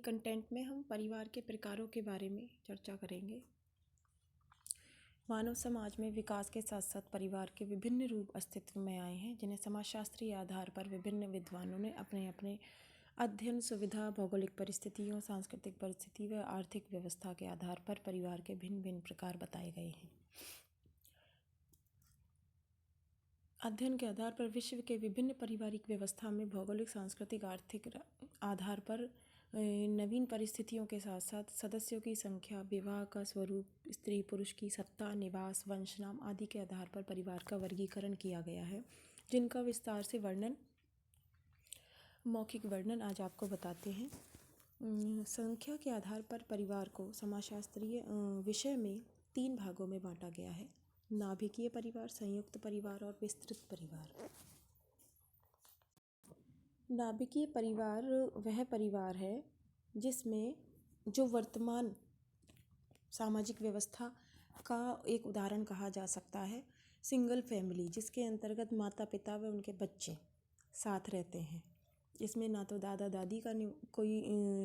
Content में हम परिवार के प्रकारों के बारे में चर्चा करेंगे। मानव समाज में विकास के साथ साथ परिवार के विभिन्न रूप अस्तित्व में आए हैं, जिन्हें समाजशास्त्रीय आधार पर विभिन्न विद्वानों ने अपने अपने अध्ययन, सुविधा, भौगोलिक परिस्थितियों, सांस्कृतिक परिस्थिति व आर्थिक व्यवस्था के आधार पर परिवार के भिन्न भिन्न प्रकार बताए गए हैं। अध्ययन के आधार पर विश्व के विभिन्न पारिवारिक व्यवस्था में भौगोलिक, सांस्कृतिक, आर्थिक आधार पर नवीन परिस्थितियों के साथ साथ सदस्यों की संख्या, विवाह का स्वरूप, स्त्री पुरुष की सत्ता, निवास, वंश नाम आदि के आधार पर परिवार का वर्गीकरण किया गया है, जिनका विस्तार से मौखिक वर्णन आज आपको बताते हैं। संख्या के आधार पर परिवार को समाजशास्त्रीय विषय में 3 भागों में बांटा गया है: नाभिकीय परिवार, संयुक्त परिवार और विस्तृत परिवार। नाभिकीय परिवार वह परिवार है जिसमें जो वर्तमान सामाजिक व्यवस्था का एक उदाहरण कहा जा सकता है सिंगल फैमिली, जिसके अंतर्गत माता पिता व उनके बच्चे साथ रहते हैं। इसमें ना तो दादा दादी का कोई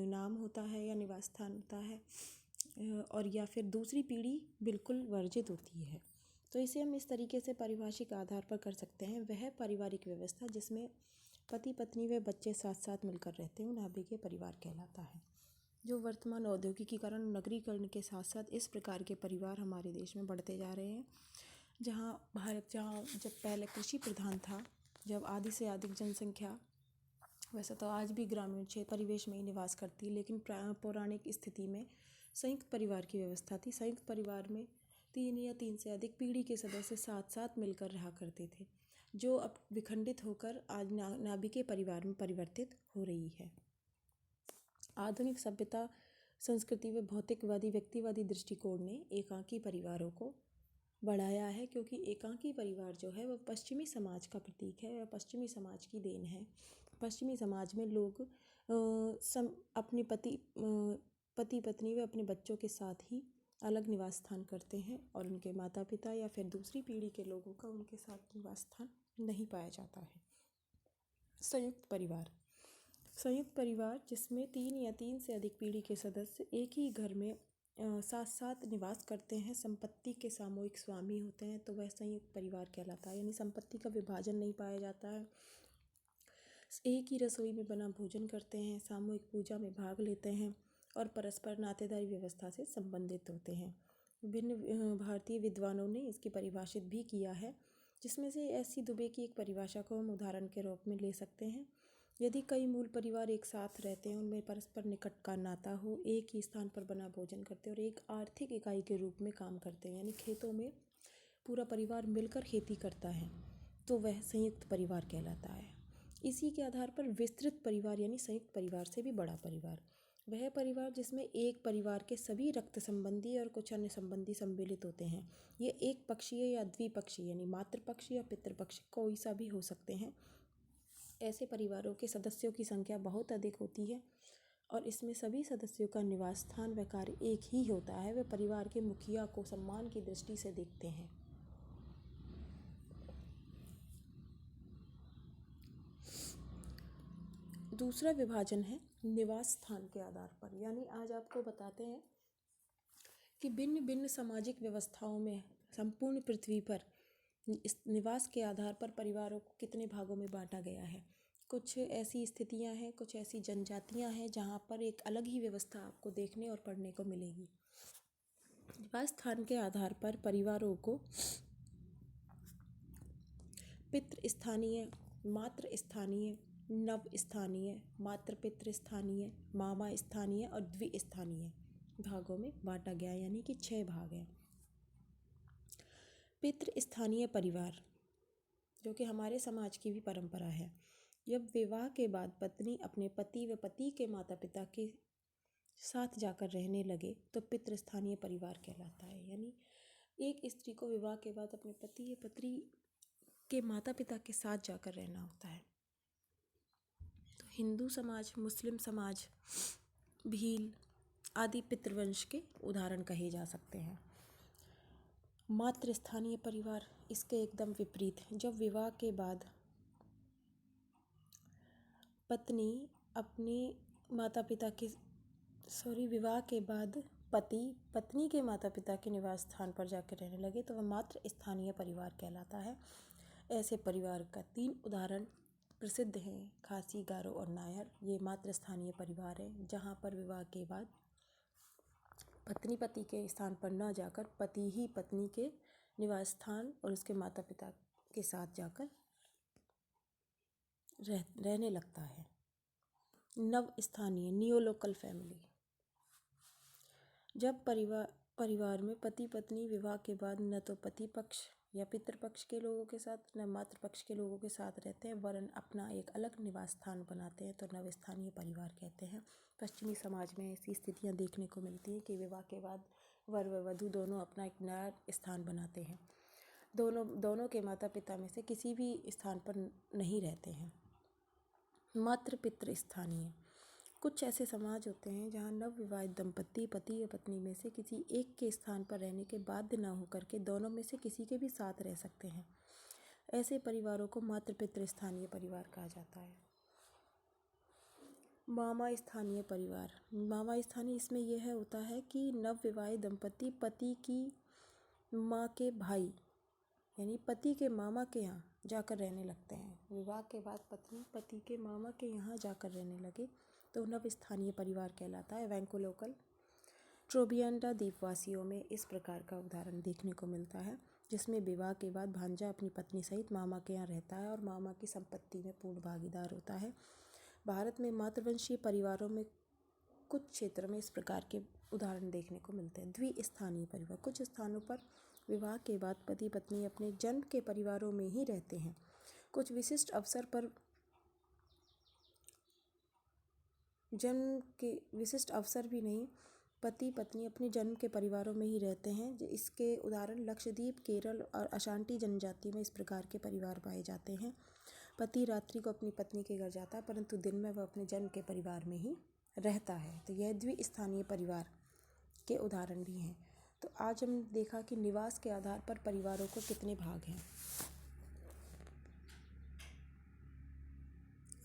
नाम होता है या निवास स्थान होता है, और या फिर दूसरी पीढ़ी बिल्कुल वर्जित होती है। तो इसे हम इस तरीके से पारिभाषिक आधार पर कर सकते हैं, वह पारिवारिक व्यवस्था जिसमें पति पत्नी व बच्चे साथ साथ मिलकर रहते हैं, नाभिकीय परिवार कहलाता है। जो वर्तमान औद्योगिकीकरण, नगरीकरण के साथ साथ इस प्रकार के परिवार हमारे देश में बढ़ते जा रहे हैं। जहाँ जब पहले कृषि प्रधान था, जब आधी से अधिक जनसंख्या वैसे तो आज भी ग्रामीण क्षेत्र परिवेश में ही निवास करती, लेकिन पौराणिक स्थिति में संयुक्त परिवार की व्यवस्था थी। संयुक्त परिवार में 3 या 3 से अधिक पीढ़ी के सदस्य साथ साथ मिलकर रहा करते थे, जो अब विखंडित होकर आज नाभिकीय परिवार में परिवर्तित हो रही है। आधुनिक सभ्यता, संस्कृति व भौतिकवादी व्यक्तिवादी दृष्टिकोण ने एकाकी परिवारों को बढ़ाया है, क्योंकि एकाकी परिवार जो है वह पश्चिमी समाज का प्रतीक है, वह पश्चिमी समाज की देन है। पश्चिमी समाज में लोग अपने पति पत्नी व अपने बच्चों के साथ ही अलग निवास स्थान करते हैं, और उनके माता पिता या फिर दूसरी पीढ़ी के लोगों का उनके साथ निवास स्थान नहीं पाया जाता है। संयुक्त परिवार जिसमें 3 या 3 से अधिक पीढ़ी के सदस्य एक ही घर में साथ साथ निवास करते हैं, संपत्ति के सामूहिक स्वामी होते हैं, तो वह संयुक्त परिवार कहलाता है। यानी संपत्ति का विभाजन नहीं पाया जाता है, एक ही रसोई में बना भोजन करते हैं, सामूहिक पूजा में भाग लेते हैं और परस्पर नातेदारी व्यवस्था से संबंधित होते हैं। विभिन्न भारतीय विद्वानों ने इसकी परिभाषित भी किया है, जिसमें से ऐसी दुबे की एक परिभाषा को हम उदाहरण के रूप में ले सकते हैं। यदि कई मूल परिवार एक साथ रहते हैं, उनमें परस्पर निकट का नाता हो, एक ही स्थान पर बना भोजन करते हैं और एक आर्थिक इकाई के रूप में काम करते हैं, यानी खेतों में पूरा परिवार मिलकर खेती करता है, तो वह संयुक्त परिवार कहलाता है। इसी के आधार पर विस्तृत परिवार यानी संयुक्त परिवार से भी बड़ा परिवार, वह परिवार जिसमें एक परिवार के सभी रक्त संबंधी और कुछ अन्य संबंधी सम्मिलित होते हैं। ये एक पक्षीय या द्विपक्षीय यानी मातृपक्ष या पितृपक्ष कोई सा भी हो सकते हैं। ऐसे परिवारों के सदस्यों की संख्या बहुत अधिक होती है और इसमें सभी सदस्यों का निवास स्थान व कार्य एक ही होता है। वे परिवार के मुखिया को सम्मान की दृष्टि से देखते हैं। दूसरा विभाजन है निवास स्थान के आधार पर, यानी आज आपको बताते हैं कि भिन्न भिन्न सामाजिक व्यवस्थाओं में संपूर्ण पृथ्वी पर इस निवास के आधार पर परिवारों को कितने भागों में बांटा गया है। कुछ ऐसी स्थितियां हैं, कुछ ऐसी जनजातियां हैं जहां पर एक अलग ही व्यवस्था आपको देखने और पढ़ने को मिलेगी। निवास स्थान के आधार पर परिवारों को पितृ स्थानीय, मातृ स्थानीय, नव स्थानीय, मातृपितृ स्थानीय, मामा स्थानीय और द्विस्थानीय भागों में बांटा गया, यानी कि 6 भाग हैं। पितृ स्थानीय परिवार जो कि हमारे समाज की भी परंपरा है। जब विवाह के बाद पत्नी अपने पति व पति के माता पिता के साथ जाकर रहने लगे तो पितृ स्थानीय परिवार कहलाता है। यानी एक स्त्री को विवाह के बाद अपने पति या पत्नी के माता पिता के साथ जाकर रहना होता है। तो हिंदू समाज, मुस्लिम समाज, भील आदि पितृवंश के उदाहरण कहे जा सकते हैं। मातृस्थानीय परिवार इसके एकदम विपरीत है। जब विवाह के बाद पत्नी अपने माता पिता के विवाह के बाद पति पत्नी के माता पिता के निवास स्थान पर जाकर रहने लगे तो वह मात्र स्थानीय परिवार कहलाता है। ऐसे परिवार का 3 उदाहरण प्रसिद्ध हैं, खासी, गारो और नायर। ये मात्र स्थानीय परिवार है जहाँ पर विवाह के बाद पत्नी पति के स्थान पर न जाकर पति ही पत्नी के निवास स्थान और उसके माता पिता के साथ जाकर रहने लगता है। नव स्थानीय नियोलोकल फैमिली। जब परिवार में पति पत्नी विवाह के बाद न तो पति पक्ष या पितृपक्ष के लोगों के साथ न मातृ पक्ष के लोगों के साथ रहते हैं वरन अपना एक अलग निवास स्थान बनाते हैं तो नव स्थानीय परिवार कहते हैं। पश्चिमी समाज में ऐसी स्थितियां देखने को मिलती हैं कि विवाह के बाद वर व वधू दोनों अपना एक नया स्थान बनाते हैं। दोनों के माता पिता में से किसी भी स्थान पर नहीं रहते हैं। मातृ पितृ स्थानीय। कुछ ऐसे समाज होते हैं जहां नवविवाहित दंपति पति या पत्नी में से किसी एक के स्थान पर रहने के बाध्य न होकर के दोनों में से किसी के भी साथ रह सकते हैं। ऐसे परिवारों को मातृ पितृ स्थानीय परिवार कहा जाता है। मामा स्थानीय परिवार। मामा स्थानीय इसमें यह होता है कि नवविवाहित दंपति पति की माँ के भाई यानी पति के मामा के यहाँ जाकर रहने लगते हैं। विवाह के बाद पत्नी पति के मामा के यहाँ जाकर रहने लगे तो नव स्थानीय परिवार कहलाता है। वैंकोलोकल। ट्रोबियांडा द्वीपवासियों में इस प्रकार का उदाहरण देखने को मिलता है जिसमें विवाह के बाद भांजा अपनी पत्नी सहित मामा के यहाँ रहता है और मामा की संपत्ति में पूर्ण भागीदार होता है। भारत में मातृवंशीय परिवारों में कुछ क्षेत्रों में इस प्रकार के उदाहरण देखने को मिलते हैं। द्विस्थानीय परिवार। कुछ स्थानों पर विवाह के बाद पति पत्नी अपने जन्म के परिवारों में ही रहते हैं। कुछ विशिष्ट अवसर पर जन्म के विशिष्ट अवसर भी नहीं, पति पत्नी अपने जन्म के परिवारों में ही रहते हैं। इसके उदाहरण लक्षद्वीप, केरल और अशांति जनजाति में इस प्रकार के परिवार पाए जाते हैं। पति रात्रि को अपनी पत्नी के घर जाता है परंतु दिन में वह अपने जन्म के परिवार में ही रहता है। तो यह द्विस्थानीय परिवार के उदाहरण भी हैं। तो आज हम देखा कि निवास के आधार पर परिवारों को कितने भाग हैं।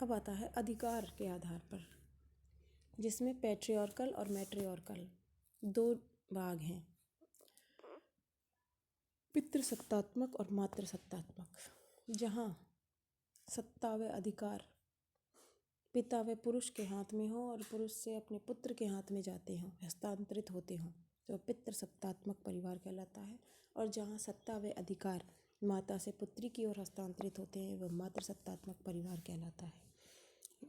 अब आता है अधिकार के आधार पर, जिसमें पैट्रियार्कल और मैट्रियार्कल 2 भाग हैं। पितृसत्तात्मक और मातृसत्तात्मक। जहाँ सत्ता व अधिकार पिता व पुरुष के हाथ में हो और पुरुष से अपने पुत्र के हाथ में जाते हों, हस्तांतरित होते हों, तो पितृसत्तात्मक परिवार कहलाता है। और जहाँ सत्ता व अधिकार माता से पुत्री की ओर हस्तांतरित होते हैं वह मातृसत्तात्मक परिवार कहलाता है।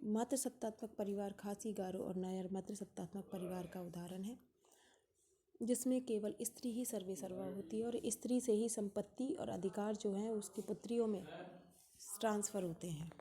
मातृसत्तात्मक परिवार खासी, गारो और नायर मातृसत्तात्मक परिवार का उदाहरण है जिसमें केवल स्त्री ही सर्वे सर्वा होती है और स्त्री से ही संपत्ति और अधिकार जो हैं उसकी पुत्रियों में ट्रांसफ़र होते हैं।